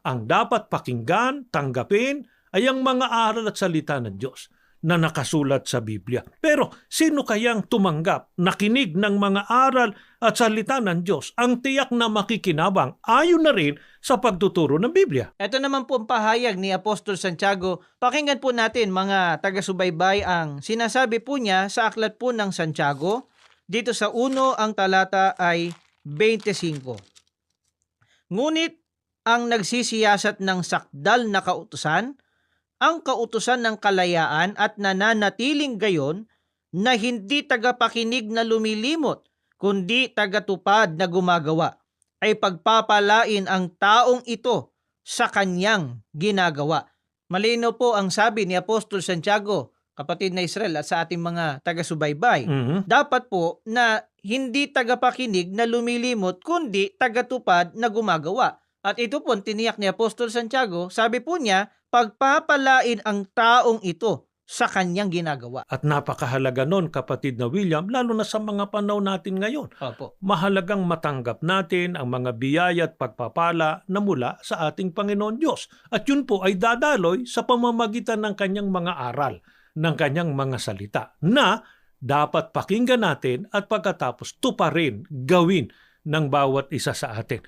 ang dapat pakinggan, tanggapin ay ang mga aral at salita ng Diyos na nakasulat sa Biblia. Pero sino kayang tumanggap, nakinig ng mga aral at salita ng Diyos ang tiyak na makikinabang ayon na rin sa pagtuturo ng Biblia? Ito naman po ang pahayag ni Apostol Santiago. Pakinggan po natin mga taga-subaybay ang sinasabi po niya sa aklat po ng Santiago. Dito sa 1 ang talata ay 25. Ngunit ang nagsisiyasat ng sakdal na kautusan, ang kautusan ng kalayaan at nananatiling gayon na hindi tagapakinig na lumilimot, kundi tagatupad na gumagawa, ay pagpapalain ang taong ito sa kanyang ginagawa. Malinaw po ang sabi ni Apostol Santiago, kapatid na Israel at sa ating mga taga-subaybay. Dapat po na hindi tagapakinig na lumilimot, kundi tagatupad na gumagawa. At ito po tiniyak ni Apostol Santiago, sabi po niya, pagpapalain ang taong ito sa kanyang ginagawa. At napakahalaga nun, kapatid na William, lalo na sa mga panahon natin ngayon. Opo. Mahalagang matanggap natin ang mga biyaya at pagpapala na mula sa ating Panginoon Diyos. At yun po ay dadaloy sa pamamagitan ng kanyang mga aral, ng kanyang mga salita, na dapat pakinggan natin at pagkatapos tuparin, gawin ng bawat isa sa atin.